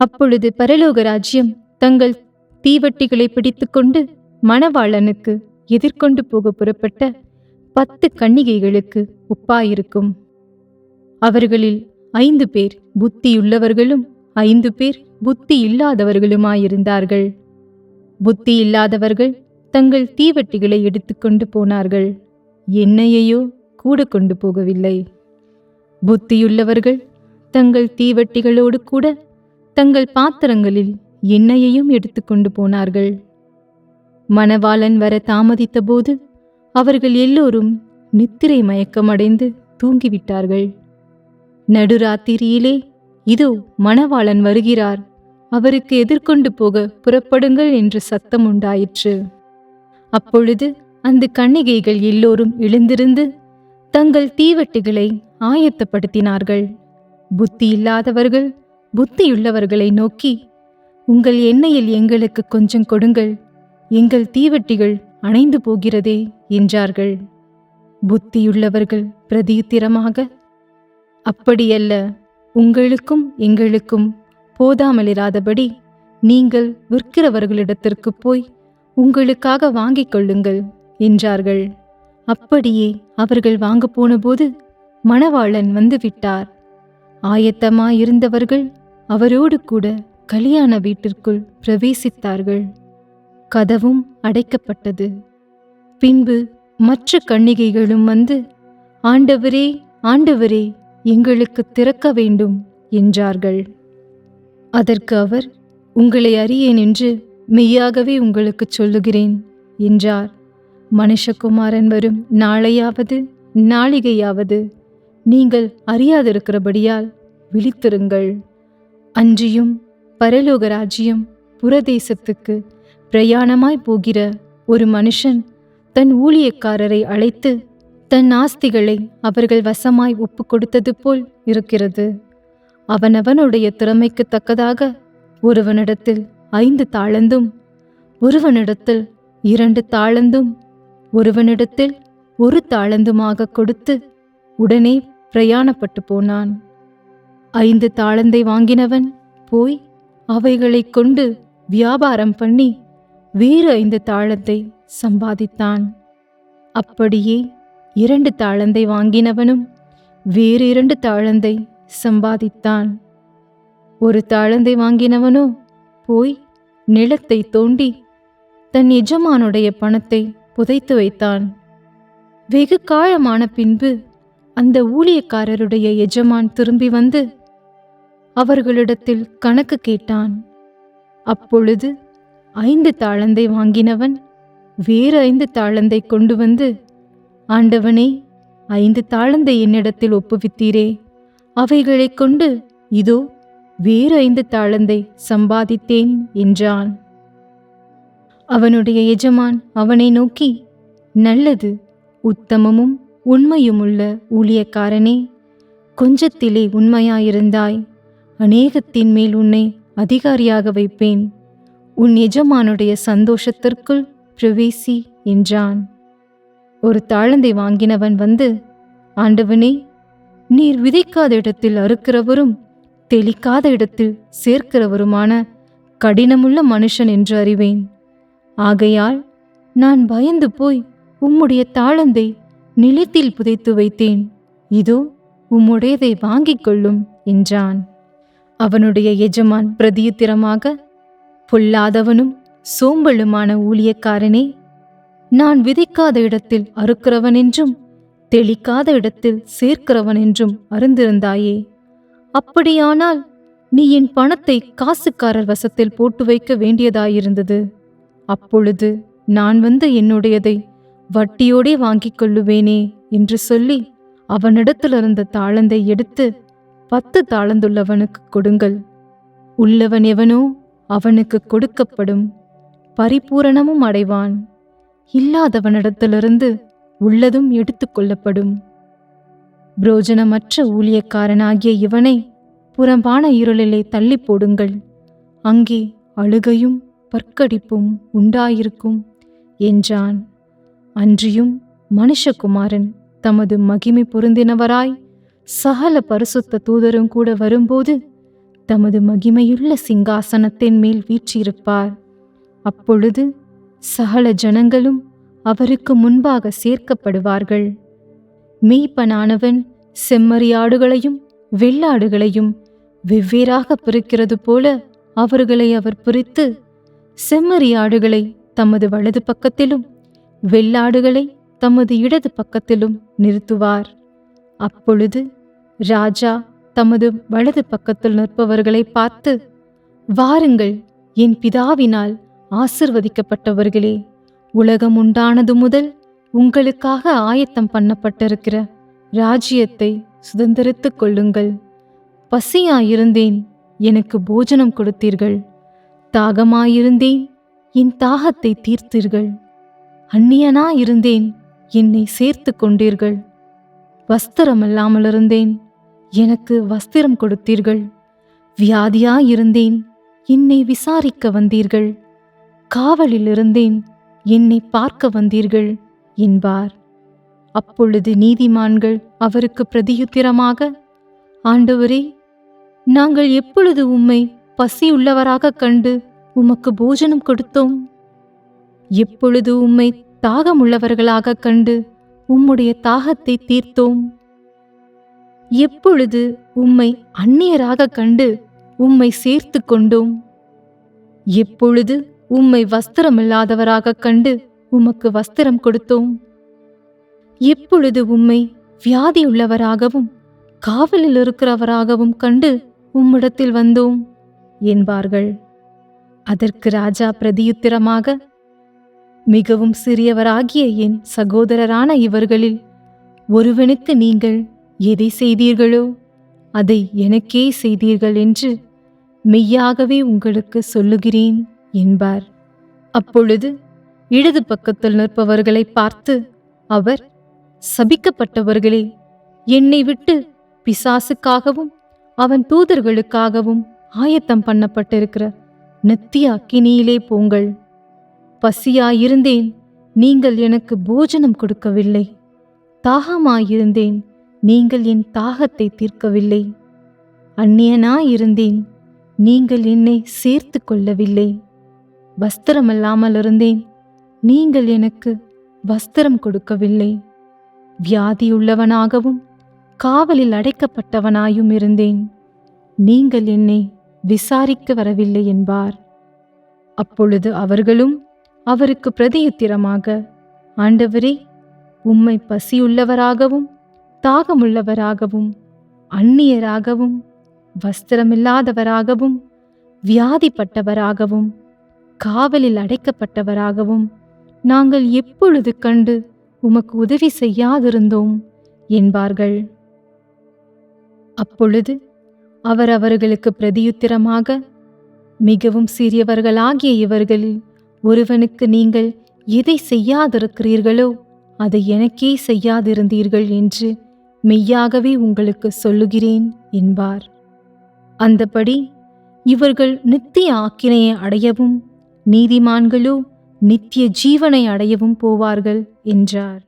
அப்பொழுது பரலோக ராஜ்யம் தங்கள் தீவட்டிகளை பிடித்துக்கொண்டு மணவாளனுக்கு எதிர்கொண்டு போக புறப்பட்ட 10 கன்னிகைகளுக்கு ஒப்பாயிருக்கும். அவர்களில் 5 பேர் புத்தியுள்ளவர்களும் 5 பேர் புத்தி இல்லாதவர்களுமாயிருந்தார்கள். புத்தி இல்லாதவர்கள் தங்கள் தீவட்டிகளை எடுத்துக்கொண்டு போனார்கள், எண்ணெயையோ கூட கொண்டு போகவில்லை. புத்தியுள்ளவர்கள் தங்கள் தீவட்டிகளோடு கூட தங்கள் பாத்திரங்களில் எண்ணெயையும் எடுத்துக்கொண்டு போனார்கள். மணவாளன் வர தாமதித்த போது அவர்கள் எல்லோரும் நித்திரை மயக்கமடைந்து தூங்கிவிட்டார்கள். நடுராத்திரியிலே, இதோ மணவாளன் வருகிறார், அவருக்கு எதிர்கொண்டு போக புறப்படுங்கள் என்று சத்தம் உண்டாயிற்று. அப்பொழுது அந்த கன்னிகைகள் எல்லோரும் எழுந்திருந்து தங்கள் தீவட்டிகளை ஆயத்தப்படுத்தினார்கள். புத்தி இல்லாதவர்கள் புத்தியுள்ளவர்களை நோக்கி, உங்கள் எண்ணெயில் எங்களுக்கு கொஞ்சம் கொடுங்கள், எங்கள் தீவட்டிகள் அணைந்து போகிறதே என்றார்கள். புத்தியுள்ளவர்கள் பிரதியுத்திரமாக, அப்படியல்ல, உங்களுக்கும் எங்களுக்கும் போதாமலிராதபடி நீங்கள் விற்கிறவர்களிடத்திற்கு போய் உங்களுக்காக வாங்கிக் கொள்ளுங்கள் என்றார்கள். அப்படியே அவர்கள் வாங்க போனபோது மணவாளன் வந்துவிட்டார். ஆயத்தமாயிருந்தவர்கள் அவரோடு கூட கல்யாண வீட்டிற்குள் பிரவேசித்தார்கள். கதவும் அடைக்கப்பட்டது. பின்பு மற்ற கன்னிகைகளும் வந்து, ஆண்டவரே, ஆண்டவரே, எங்களுக்கு திறக்க வேண்டும் என்றார்கள். அதற்கு அவர், உங்களை அறியேன் என்று மெய்யாகவே உங்களுக்கு சொல்லுகிறேன் என்றார். மனுஷகுமாரன் வரும் நாளையாவது நாளிகையாவது நீங்கள் அறியாதிருக்கிறபடியால் விழித்திருங்கள். அன்றியும் பரலோக ராஜ்யம் புறதேசத்துக்கு பிரயாணமாய் போகிற ஒரு மனுஷன் தன் ஊழியக்காரரை அழைத்து தன் ஆஸ்திகளை அவர்கள் வசமாய் ஒப்பு கொடுத்தது போல் இருக்கிறது. அவனவனுடைய திறமைக்கு தக்கதாக ஒருவனிடத்தில் 5 தாளந்தும், ஒருவனிடத்தில் 2 தாளந்தும், ஒருவனிடத்தில் 1 தாளந்துமாக கொடுத்து உடனே பிரயாணப்பட்டு போனான். 5 தாளந்தை வாங்கினவன் போய் அவைகளை கொண்டு வியாபாரம் பண்ணி வேறு 5 தாளந்தை சம்பாதித்தான். அப்படியே 2 தாளந்தை வாங்கினவனும் வேறு 2 தாளந்தை சம்பாதித்தான். 1 தாளந்தை வாங்கினவனோ போய் நிலத்தை தோண்டி தன் எஜமானுடைய பணத்தை புதைத்து வைத்தான். வெகு காலமான பின்பு அந்த ஊழியக்காரருடைய எஜமான் திரும்பி வந்து அவர்களிடத்தில் கணக்கு கேட்டான். அப்பொழுது 5 தாளந்தை வாங்கினவன் வேறு 5 தாளந்தை கொண்டு வந்து, ஆண்டவனே, 5 தாளந்தை என்னிடத்தில் ஒப்புவித்தீரே, அவைகளை கொண்டு இதோ வேறு 5 தாளந்தை சம்பாதித்தேன் என்றான். அவனுடைய எஜமான் அவனை நோக்கி, நல்லது, உத்தமமும் உண்மையுமுள்ள ஊழியக்காரனே, கொஞ்சத்திலே உண்மையாயிருந்தாய், அநேகத்தின் மேல் உன்னை அதிகாரியாக வைப்பேன், உன் எஜமானுடைய சந்தோஷத்திற்குள் பிரவேசி என்றான். 1 தாளந்தை வாங்கினவன் வந்து, ஆண்டவனே, நீர் விதைக்காத இடத்தில் அறுக்கிறவரும் தெளிக்காத இடத்தில் சேர்க்கிறவருமான கடினமுள்ள மனுஷன் என்று அறிவேன். ஆகையால் நான் பயந்து போய் உம்முடைய தாளந்தை நிலத்தில் புதைத்து வைத்தேன், இதோ உம்முடையதை வாங்கிக் கொள்ளும் என்றான். அவனுடைய எஜமான் பிரதியுத்திரமாக, பொல்லாதவனும் சோம்பலுமான ஊழியக்காரனே, நான் விதைக்காத இடத்தில் அறுக்கிறவன் என்றும் தெளிக்காத இடத்தில் சேர்க்கிறவன் என்றும் அறிந்திருந்தாயே. அப்படியானால் நீ என் பணத்தை காசுக்காரர் வசத்தில் போட்டு வைக்க வேண்டியதாயிருந்தது. அப்பொழுது நான் வந்து என்னுடையதை வட்டியோடே வாங்கிக் கொள்ளுவேனே என்று சொல்லி அவனிடத்திலிருந்த தாளந்தை எடுத்து 10 தாளந்துள்ளவனுக்கு கொடுங்கள். உள்ளவன் எவனோ அவனுக்கு கொடுக்கப்படும், பரிபூரணமும் அடைவான். இல்லாதவனிடத்திலிருந்து உள்ளதும் எடுத்துக்கொள்ளப்படும். புரோஜனமற்ற ஊழியக்காரனாகிய இவனை புறம்பான இருளிலே தள்ளி போடுங்கள், அங்கே அழுகையும் பற்கடிப்பும் உண்டாயிருக்கும் என்றான். அன்றியும் மனுஷகுமாரன் தமது மகிமை பொருந்தினவராய் சகல பரிசுத்த தூதரும் கூட வரும்போது தமது மகிமையுள்ள சிங்காசனத்தின் மேல் வீற்றிருப்பார். அப்பொழுது சகல ஜனங்களும் அவருக்கு முன்பாக சேர்க்கப்படுவார்கள். மேய்ப்பனானவன் செம்மறியாடுகளையும் வெள்ளாடுகளையும் வெவ்வேறாக பிரிக்கிறது போல அவர்களை அவர் பிரித்து, செம்மறியாடுகளை தமது வலது பக்கத்திலும் வெள்ளாடுகளை தமது இடது பக்கத்திலும் நிறுத்துவார். அப்பொழுது ராஜா தமது வலது பக்கத்தில் நிற்பவர்களை பார்த்து, வாருங்கள், என் பிதாவினால் ஆசிர்வதிக்கப்பட்டவர்களே, உலகம் உண்டானது முதல் உங்களுக்காக ஆயத்தம் பண்ணப்பட்டிருக்கிற ராஜ்யத்தை சுதந்திரித்துக் கொள்ளுங்கள். பசியாயிருந்தேன், எனக்கு போஜனம் கொடுத்தீர்கள். தாகமாயிருந்தேன், என் தாகத்தை தீர்த்தீர்கள். அந்நியனாயிருந்தேன், என்னை சேர்த்து கொண்டீர்கள். வஸ்திரமில்லாமலிருந்தேன், எனக்கு வஸ்திரம் கொடுத்தீர்கள். வியாதியாயிருந்தேன், என்னை விசாரிக்க வந்தீர்கள். காவலில் இருந்தேன், என்னை பார்க்க வந்தீர்கள் என்பார். அப்பொழுது நீதிமான்கள் அவருக்கு பிரதியுத்திரமாக, ஆண்டவரே, நாங்கள் எப்பொழுது உம்மை பசியுள்ளவராக கண்டு உமக்கு போஜனம் கொடுத்தோம்? எப்பொழுது உம்மை தாகமுள்ளவர்களாக கண்டு உம்முடைய தாகத்தை தீர்த்தோம்? எப்பொழுது உம்மை அந்நியராக கண்டு உம்மை சேர்த்து கொண்டோம்? எப்பொழுது உம்மை வஸ்திரமில்லாதவராக கண்டு உமக்கு வஸ்திரம் கொடுத்தோம்? எப்பொழுது உம்மை வியாதியுள்ளவராகவும் காவலில் இருக்கிறவராகவும் கண்டு உம்மிடத்தில் வந்தோம் என்பார்கள். அதற்கு ராஜா பிரதியுத்திரமாக, மிகவும் சிறியவராகிய என் சகோதரரான இவர்களில் ஒருவனுக்கு நீங்கள் எதை செய்தீர்களோ அதை எனக்கே செய்தீர்கள் என்று மெய்யாகவே உங்களுக்கு சொல்லுகிறேன் என்பார். அப்பொழுது இடது பக்கத்தில் நிற்பவர்களை பார்த்து அவர், சபிக்கப்பட்டவர்களே, என்னை விட்டு பிசாசுக்காகவும் அவன் தூதர்களுக்காகவும் ஆயத்தம் பண்ணப்பட்டிருக்கிற நித்திய அக்கினியிலே போங்கள். பசியாயிருந்தேன், நீங்கள் எனக்கு போஜனம் கொடுக்கவில்லை. தாகமாயிருந்தேன், நீங்கள் என் தாகத்தை தீர்க்கவில்லை. அந்நியனாயிருந்தேன், நீங்கள் என்னை சேர்த்து கொள்ளவில்லை. வஸ்திரமில்லாமல் இருந்தேன், நீங்கள் எனக்கு வஸ்திரம் கொடுக்கவில்லை. வியாதியுள்ளவனாகவும் காவலில் அடைக்கப்பட்டவனாயும் இருந்தேன், நீங்கள் என்னை விசாரிக்க வரவில்லை என்பார். அப்பொழுது அவர்களும் அவருக்கு பிரதியுத்திரமாக, ஆண்டவரே, உம்மை பசியுள்ளவராகவும் தாகமுள்ளவராகவும் அந்நியராகவும் வஸ்திரமில்லாதவராகவும் வியாதிப்பட்டவராகவும் காவலில் அடைக்கப்பட்டவராகவும் நாங்கள் எப்பொழுது கண்டு உமக்கு உதவி செய்யாதிருந்தோம் என்பார்கள். அப்பொழுது அவர் அவர்களுக்கு பிரதியுத்திரமாக, மிகவும் சிறியவர்களாகிய இவர்களில் ஒருவனுக்கு நீங்கள் எதை செய்யாதிருக்கிறீர்களோ அதை எனக்கே செய்யாதிருந்தீர்கள் என்று மெய்யாகவே உங்களுக்கு சொல்லுகிறேன் என்பார். அந்தபடி இவர்கள் நித்திய ஆக்கினையை அடையவும் நீதிமான்களோ நித்திய ஜீவனை அடையவும் போவார்கள் என்றார்.